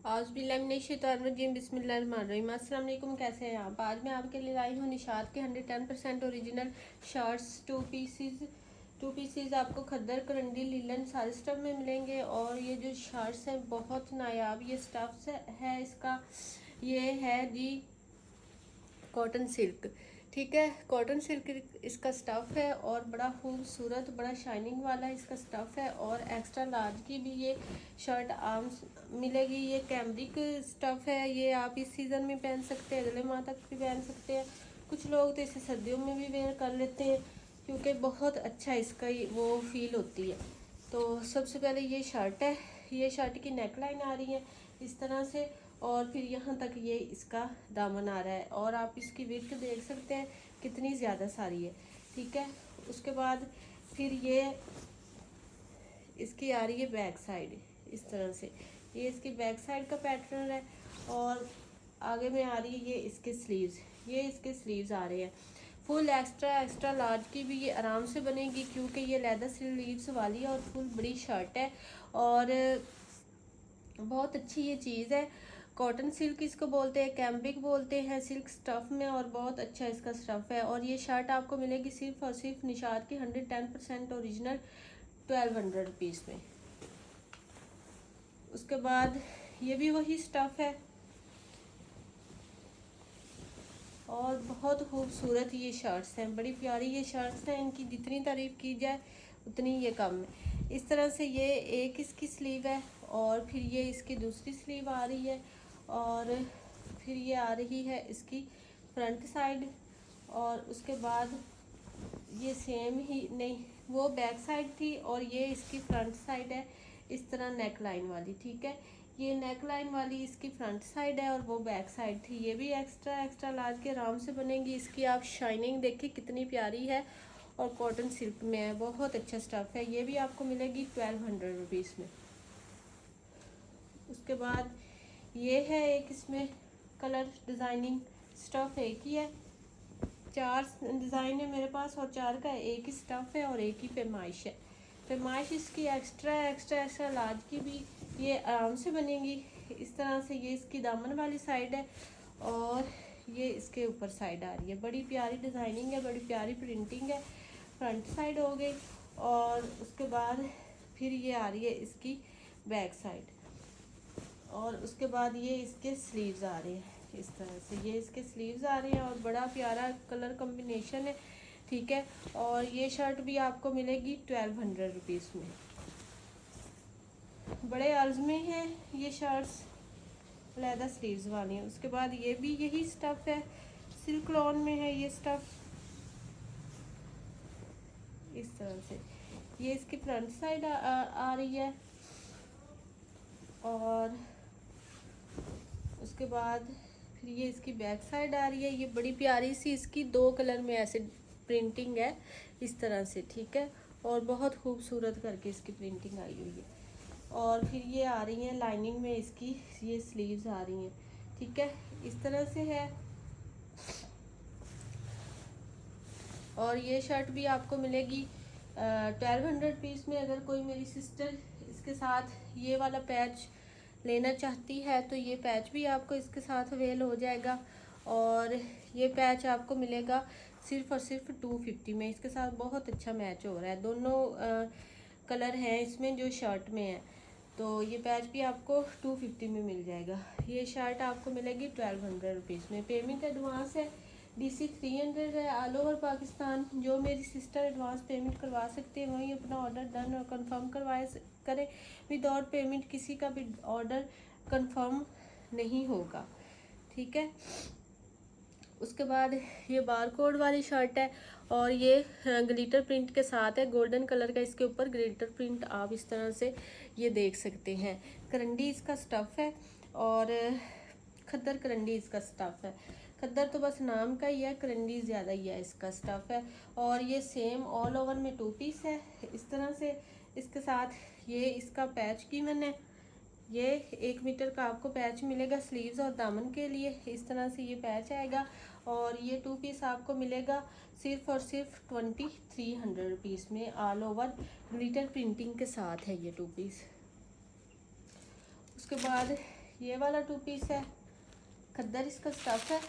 आउज़ुबिल्लाहिमिनश्शैतानिर्रजीम बिस्मिल्लाहिर्रहमानिर्रहीम। अस्सलाम वालेकुम, कैसे हैं आप। आज मैं आपके लिए लाई हूँ निशात के 110% ओरिजिनल शर्ट्स टू पीसीज आपको खद्दर करंडी लीलन सारे स्टफ में मिलेंगे। और ये जो शर्ट्स हैं बहुत नायाब ये स्टफ है इसका। ये है जी कॉटन सिल्क, ठीक है। कॉटन सिल्क इसका स्टफ़ है और बड़ा खूबसूरत बड़ा शाइनिंग वाला इसका स्टफ़ है। और एक्स्ट्रा लार्ज की भी ये शर्ट आर्म्स मिलेगी। ये कैमरिक स्टफ़ है, ये आप इस सीज़न में पहन सकते हैं, अगले माह तक भी पहन सकते हैं। कुछ लोग तो इसे सर्दियों में भी वेयर कर लेते हैं क्योंकि बहुत अच्छा इसका वो फील होती है। तो सबसे पहले ये शर्ट है, ये शर्ट की नेक लाइन आ रही है इस तरह से और फिर यहाँ तक ये इसका दामन आ रहा है और आप इसकी विड्थ देख सकते हैं कितनी ज़्यादा सारी है, ठीक है। उसके बाद फिर ये इसकी आ रही है बैक साइड इस तरह से, ये इसकी बैक साइड का पैटर्न है। और आगे में आ रही है ये इसके स्लीव्स, ये इसके स्लीव्स आ रहे हैं फुल एक्स्ट्रा लार्ज की भी ये आराम से बनेगी क्योंकि ये लेदर स्लीव्स वाली है और फुल बड़ी शर्ट है और बहुत अच्छी ये चीज़ है। कॉटन सिल्क इसको बोलते हैं, कैम्बिक बोलते हैं सिल्क स्टफ़ में और बहुत अच्छा इसका स्टफ़ है। और ये शर्ट आपको मिलेगी सिर्फ और सिर्फ निशात की 110% ओरिजिनल 1200 रुपीज़ में। उसके बाद ये भी वही स्टफ़ है और बहुत खूबसूरत ये शर्ट्स हैं, बड़ी प्यारी ये शर्ट्स हैं। इनकी जितनी तारीफ़ की जाए उतनी ये कम है। इस तरह से ये एक इसकी स्लीव है और फिर ये इसकी दूसरी स्लीव आ रही है और फिर ये आ रही है इसकी फ्रंट साइड। और उसके बाद ये सेम ही नहीं, वो बैक साइड थी और ये इसकी फ्रंट साइड है इस तरह नेक लाइन वाली, ठीक है। ये नेक लाइन वाली इसकी फ्रंट साइड है और वो बैक साइड थी। ये भी एक्स्ट्रा लार्ज के आराम से बनेगी। इसकी आप शाइनिंग देखिए कितनी प्यारी है और कॉटन सिल्क में है, बहुत अच्छा स्टफ़ है। ये भी आपको मिलेगी 1200 रुपीज़ में। उसके बाद ये है एक इसमें कलर डिज़ाइनिंग स्टफ़ एक ही है, 4 डिज़ाइन है मेरे पास और 4 का एक ही स्टफ़ है और एक ही पैमाइश है। पैमाइश इसकी एक्स्ट्रा लार्ज की भी ये आराम से बनेगी इस तरह से। ये इसकी दामन वाली साइड है और ये इसके ऊपर साइड आ रही है। बड़ी प्यारी डिज़ाइनिंग है, बड़ी प्यारी प्रिंटिंग है। फ्रंट साइड हो गई और उसके बाद फिर ये आ रही है इसकी बैक साइड और उसके बाद ये इसके स्लीव्स आ रहे हैं इस तरह से। ये इसके स्लीव्स आ रहे हैं और बड़ा प्यारा कलर कॉम्बिनेशन है, ठीक है। और ये शर्ट भी आपको मिलेगी 1200 रुपीज़ में। बड़े अर्ज में हैं ये शर्ट्स, लेदर स्लीव्स वाली हैं। उसके बाद ये भी यही स्टफ़ है, सिल्क लॉन में है ये स्टफ़ इस तरह से। ये इसकी फ्रंट साइड आ रही है और उसके बाद फिर ये इसकी बैक साइड आ रही है। ये बड़ी प्यारी सी इसकी 2 कलर में ऐसे प्रिंटिंग है इस तरह से, ठीक है। और बहुत खूबसूरत करके इसकी प्रिंटिंग आई हुई है। और फिर ये आ रही हैं लाइनिंग में इसकी ये स्लीव्स आ रही हैं, ठीक है, इस तरह से है। और ये शर्ट भी आपको मिलेगी 1200 रुपीज़ में। अगर कोई मेरी सिस्टर इसके साथ ये वाला पैच लेना चाहती है तो ये पैच भी आपको इसके साथ अवेल हो जाएगा और ये पैच आपको मिलेगा सिर्फ और सिर्फ 250 में। इसके साथ बहुत अच्छा मैच हो रहा है, दोनों कलर हैं इसमें जो शर्ट में है, तो ये पैच भी आपको 250 में मिल जाएगा। ये शर्ट आपको मिलेगी 1200 रुपीज़ में। पेमेंट एडवांस है, DC 300 है ऑल ओवर पाकिस्तान। जो मेरी सिस्टर एडवांस पेमेंट करवा सकते हैं वहीं अपना ऑर्डर डन और कंफर्म करें। विदाउट पेमेंट किसी का भी ऑर्डर कंफर्म नहीं होगा, ठीक है। उसके बाद ये बारकोड वाली शर्ट है और ये ग्लिटर प्रिंट के साथ है, गोल्डन कलर का इसके ऊपर ग्लिटर प्रिंट आप इस तरह से ये देख सकते हैं। करंडी इसका स्टफ़ है और खद्दर करंडी इसका स्टफ़ है। खद्दर तो बस नाम का ही है, करंडी ज़्यादा ही है इसका स्टफ़ है। और ये सेम ऑल ओवर में 2 पीस है इस तरह से। इसके साथ ये इसका पैच गिवन है, ये 1 मीटर का आपको पैच मिलेगा स्लीव्स और दामन के लिए इस तरह से ये पैच आएगा। और ये 2 पीस आपको मिलेगा सिर्फ और सिर्फ 2300 रुपीज़ में ऑल ओवर ग्लिटर प्रिंटिंग के साथ है ये 2 पीस। उसके बाद ये वाला 2 पीस है, खद्दर इसका स्टफ़ है,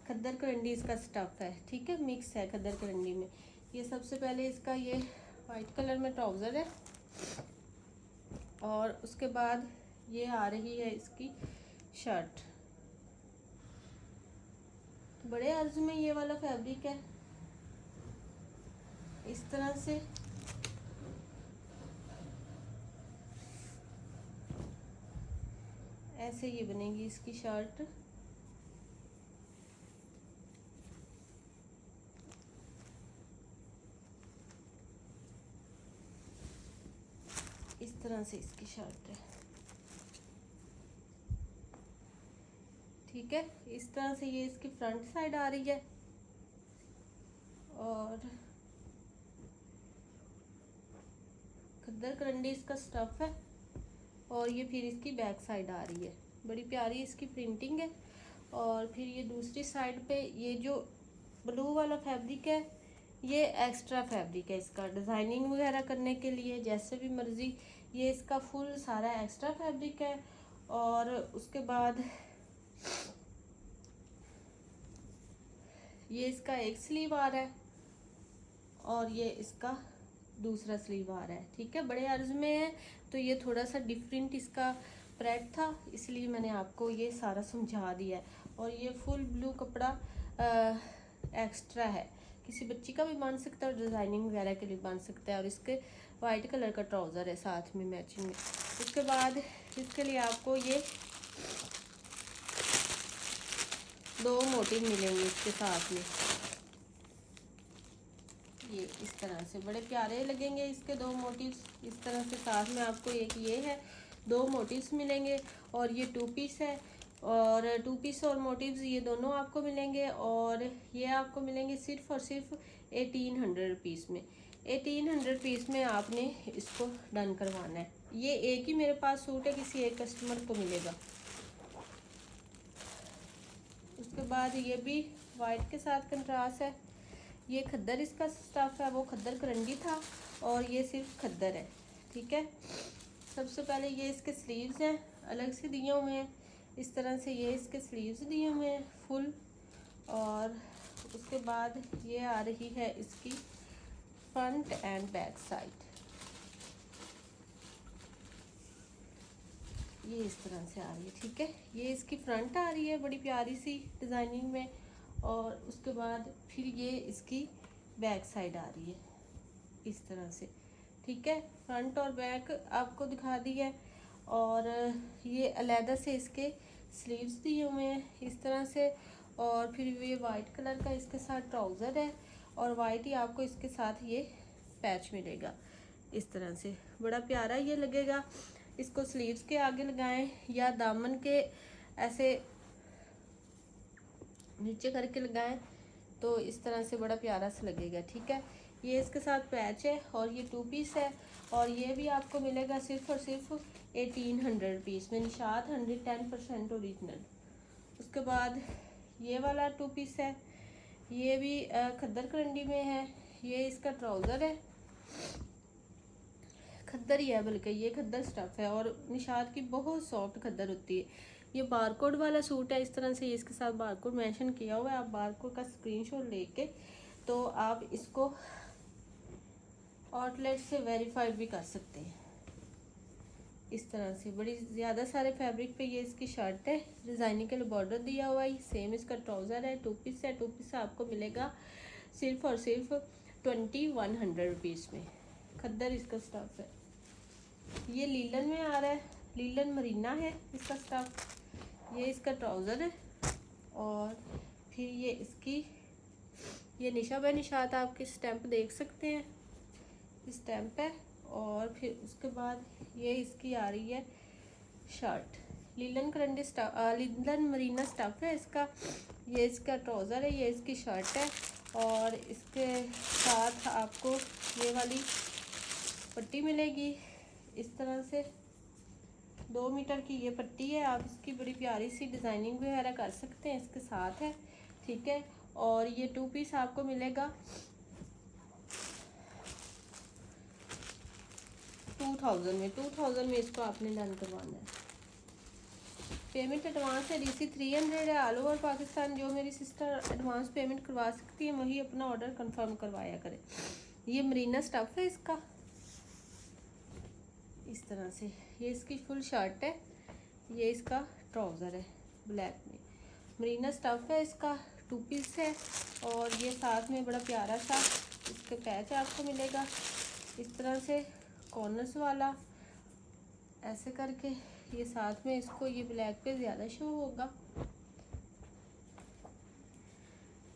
खद्दर करंडी इसका स्टफ़ है, ठीक है, मिक्स है खद्दर करंडी में। ये सबसे पहले इसका ये वाइट कलर में ट्राउज़र है और उसके बाद ये आ रही है इसकी शर्ट। बड़े अर्ज में ये वाला फैब्रिक है, इस तरह से ऐसे ये बनेगी इसकी शर्ट। इस तरह से इसकी शर्ट है, ठीक है। इस तरह से ये इसकी फ्रंट साइड आ रही है और खद्दर करंडी इसका स्टफ़ है और ये फिर इसकी बैक साइड आ रही है। बड़ी प्यारी इसकी प्रिंटिंग है। और फिर ये दूसरी साइड पे ये जो ब्लू वाला फैब्रिक है ये एक्स्ट्रा फैब्रिक है, इसका डिज़ाइनिंग वगैरह करने के लिए जैसे भी मर्ज़ी, ये इसका फुल सारा एक्स्ट्रा फैब्रिक है। और उसके बाद ये इसका एक स्लीव आ रहा है और ये इसका दूसरा स्लीव आ रहा है, ठीक है। बड़े अर्ज में है तो ये थोड़ा सा डिफरेंट इसका प्रेट था, इसलिए मैंने आपको ये सारा समझा दिया है। और ये फुल ब्लू कपड़ा एक्स्ट्रा है, किसी बच्ची का भी बन सकता है और डिज़ाइनिंग वगैरह के लिए बन सकता है। और इसके वाइट कलर का ट्राउज़र है साथ में मैचिंग में। उसके बाद इसके लिए आपको ये 2 मोटिव मिलेंगे इसके साथ में, ये इस तरह से बड़े प्यारे लगेंगे इसके 2 मोटिव्स। इस तरह से साथ में आपको एक ये है, 2 मोटिव्स मिलेंगे और ये 2 पीस है। और 2 पीस और मोटिव्स ये दोनों आपको मिलेंगे और ये आपको मिलेंगे सिर्फ और सिर्फ 1800 रुपीज़ में। 1800 रुपीज़ में आपने इसको डन करवाना है। ये एक ही मेरे पास सूट है, किसी एक कस्टमर को मिलेगा। उसके बाद ये भी वाइट के साथ कंट्रास्ट है। ये खद्दर इसका स्टफ़ है, वो खद्दर करंडी था और ये सिर्फ खद्दर है, ठीक है। सबसे पहले ये इसके स्लीव्स हैं, अलग से दिए हुए हैं। इस तरह से ये इसके स्लीव्स दिए हुए हैं फुल। और उसके बाद ये आ रही है इसकी फ्रंट एंड बैक साइड, ये इस तरह से आ रही है, ठीक है। ये इसकी फ्रंट आ रही है बड़ी प्यारी सी डिज़ाइनिंग में। और उसके बाद फिर ये इसकी बैक साइड आ रही है इस तरह से, ठीक है। फ्रंट और बैक आपको दिखा दी है। और ये अलहदा से इसके स्लीव्स दिए हुए हैं इस तरह से। और फिर ये वाइट कलर का इसके साथ ट्राउज़र है और वाइट ही आपको इसके साथ ये पैच मिलेगा इस तरह से, बड़ा प्यारा ये लगेगा। इसको स्लीव्स के आगे लगाएं या दामन के ऐसे नीचे करके लगाएं तो इस तरह से बड़ा प्यारा सा लगेगा, ठीक है। ये इसके साथ पैच है और ये 2 पीस है और ये भी आपको मिलेगा सिर्फ और सिर्फ 1800 रुपीज़ में, निशात 110% ओरिजिनल। उसके बाद ये वाला 2 पीस है, ये भी खद्दर करंडी में है। ये इसका ट्राउज़र है, खद्दर ही है, बल्कि ये खद्दर स्टफ़ है और निशात की बहुत सॉफ्ट खद्दर होती है। ये बारकोड वाला सूट है, इस तरह से इसके साथ बारकोड मेंशन किया हुआ है। आप बारकोड का स्क्रीनशॉट लेके तो आप इसको आउटलेट से वेरीफाई भी कर सकते हैं इस तरह से। बड़ी ज़्यादा सारे फैब्रिक पे ये इसकी शर्ट है, डिज़ाइनिंग के लिए बॉर्डर दिया हुआ है। सेम इसका ट्राउज़र है, 2 पीस है। 2 पीस आपको मिलेगा सिर्फ और सिर्फ 2100 रुपीज़ में। खद्दर इसका स्टफ़ है, ये लीलन में आ रहा है, लीलन मरीना है इसका स्टफ़। ये इसका ट्राउज़र है और फिर ये इसकी ये निशा बाय निशात आपके स्टैंप देख सकते हैं, स्टैंप है। और फिर उसके बाद ये इसकी आ रही है शर्ट, लीलन करंडी लीलन मरीना स्टफ़ है इसका। ये इसका ट्राउज़र है, ये इसकी शर्ट है और इसके साथ आपको ये वाली पट्टी मिलेगी इस तरह से। 2 मीटर की ये पट्टी है, आप इसकी बड़ी प्यारी सी डिज़ाइनिंग वगैरह कर सकते हैं, इसके साथ है, ठीक है। और ये 2 पीस आपको मिलेगा 2000 में। 2000 में इसको आपने डन करवाना है। पेमेंट एडवांस है, DC 300 है। ऑल ओवर पाकिस्तान जो मेरी सिस्टर एडवांस पेमेंट करवा सकती है वही अपना ऑर्डर कंफर्म करवाया करे। ये मरीना स्टफ़ है इसका, इस तरह से। ये इसकी फुल शर्ट है, ये इसका ट्राउज़र है ब्लैक में। मरीना स्टफ़ है इसका, 2 पीस है। और ये साथ में बड़ा प्यारा सा इसके पैच आपको मिलेगा इस तरह से, कॉर्नर्स वाला ऐसे करके। ये साथ में इसको, ये ब्लैक पे ज़्यादा शो होगा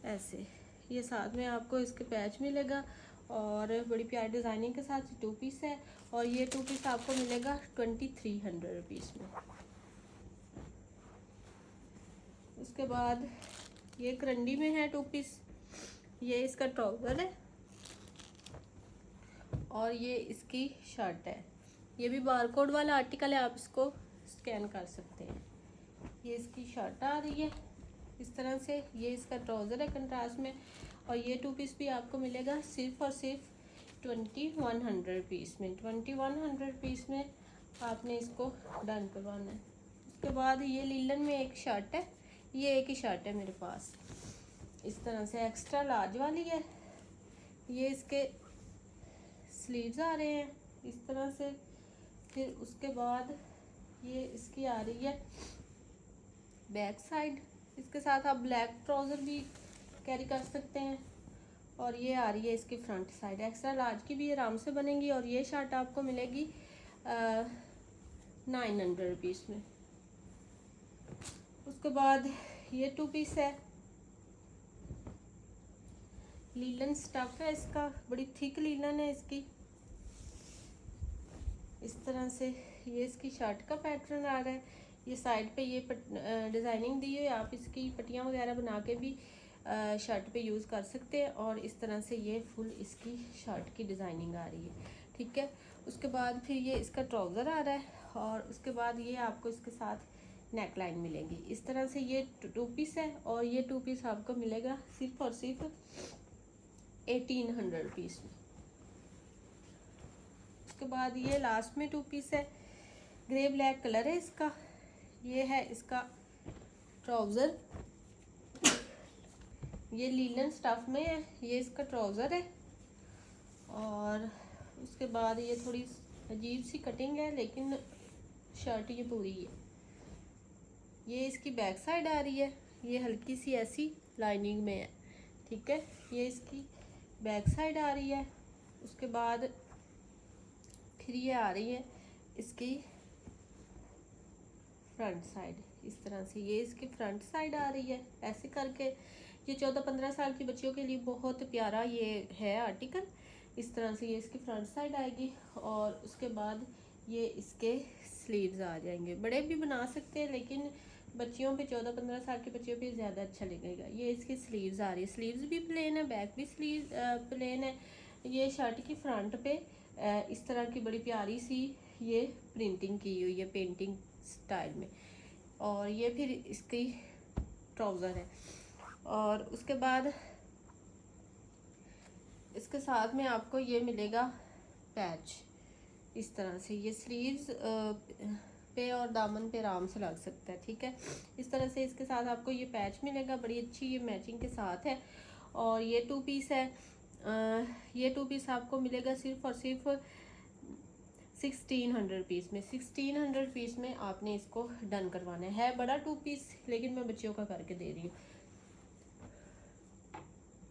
ऐसे। ये साथ में आपको इसके पैच मिलेगा और बड़ी प्यारी डिज़ाइनिंग के साथ 2 पीस है। और ये 2 पीस आपको मिलेगा 2300 रुपीज़ में। उसके बाद ये करंडी में है 2 पीस, ये इसका ट्राउज़र है और ये इसकी शर्ट है। ये भी बारकोड वाला आर्टिकल है, आप इसको स्कैन कर सकते हैं। ये इसकी शर्ट आ रही है इस तरह से, ये इसका ट्राउज़र है कंट्रास्ट में। और ये 2 पीस भी आपको मिलेगा सिर्फ और सिर्फ 2100 रुपीज़ में। 2100 रुपीज़ में आपने इसको डन करवाना है। उसके बाद ये लीलन में एक शर्ट है, ये एक ही शर्ट है मेरे पास इस तरह से, एक्स्ट्रा लार्ज वाली है। ये इसके स्लीव्स आ रहे हैं इस तरह से। फिर उसके बाद ये इसकी आ रही है बैक साइड, इसके साथ आप ब्लैक ट्राउज़र भी कैरी कर सकते हैं। और ये आ रही है इसकी फ्रंट साइड, एक्स्ट्रा लार्ज की भी आराम से बनेगी। और ये शर्ट आपको मिलेगी 900 रुपीज़ में। उसके बाद ये 2 पीस है, लीलन स्टफ़ है इसका, बड़ी थिक लीलन है इसकी इस तरह से। ये इसकी शर्ट का पैटर्न आ रहा है, ये साइड पे ये डिज़ाइनिंग दी है, आप इसकी पट्टियाँ वगैरह बना के भी शर्ट पे यूज़ कर सकते हैं। और इस तरह से ये फुल इसकी शर्ट की डिज़ाइनिंग आ रही है, ठीक है। उसके बाद फिर ये इसका ट्राउज़र आ रहा है और उसके बाद ये आपको इसके साथ नेक लाइन मिलेगी इस तरह से। ये 2 पीस है और ये 2 पीस आपको मिलेगा सिर्फ और सिर्फ 1800 रुपीज़ में। उसके बाद ये लास्ट में 2 पीस है, ग्रे ब्लैक कलर है इसका। ये है इसका ट्राउज़र, ये लीलन स्टफ़ में है, ये इसका ट्राउज़र है। और उसके बाद ये थोड़ी अजीब सी कटिंग है लेकिन शर्ट ये पूरी है। ये इसकी बैक साइड आ रही है, ये हल्की सी ऐसी लाइनिंग में है, ठीक है। ये इसकी बैक साइड आ रही है। उसके बाद फिर ये आ रही है इसकी फ्रंट साइड इस तरह से, ये इसकी फ्रंट साइड आ रही है ऐसे करके। ये 14-15 साल की बच्चियों के लिए बहुत प्यारा ये है आर्टिकल इस तरह से। ये इसकी फ्रंट साइड आएगी और उसके बाद ये इसके स्लीव्स आ जाएंगे। बड़े भी बना सकते हैं लेकिन बच्चियों पे 14-15 साल की बच्चियों पे ज़्यादा अच्छा लगेगा। ये इसकी स्लीव्स आ रही है, स्लीव्स भी प्लेन है, बैक भी स्लीव प्लेन है। ये शर्ट की फ्रंट पे इस तरह की बड़ी प्यारी सी ये प्रिंटिंग की हुई है पेंटिंग स्टाइल में। और ये फिर इसकी ट्राउज़र है। और उसके बाद इसके साथ में आपको ये मिलेगा पैच इस तरह से। ये स्लीव्स पे और दामन पे आराम से लग सकता है, ठीक है। इस तरह से इसके साथ आपको ये पैच मिलेगा, बड़ी अच्छी ये मैचिंग के साथ है। और ये 2 पीस है, ये 2 पीस आपको मिलेगा सिर्फ और सिर्फ 1600 रुपीज़ में। 1600 रुपीज़ में आपने इसको डन करवाना है। बड़ा 2 पीस लेकिन मैं बच्चियों का करके दे रही हूँ।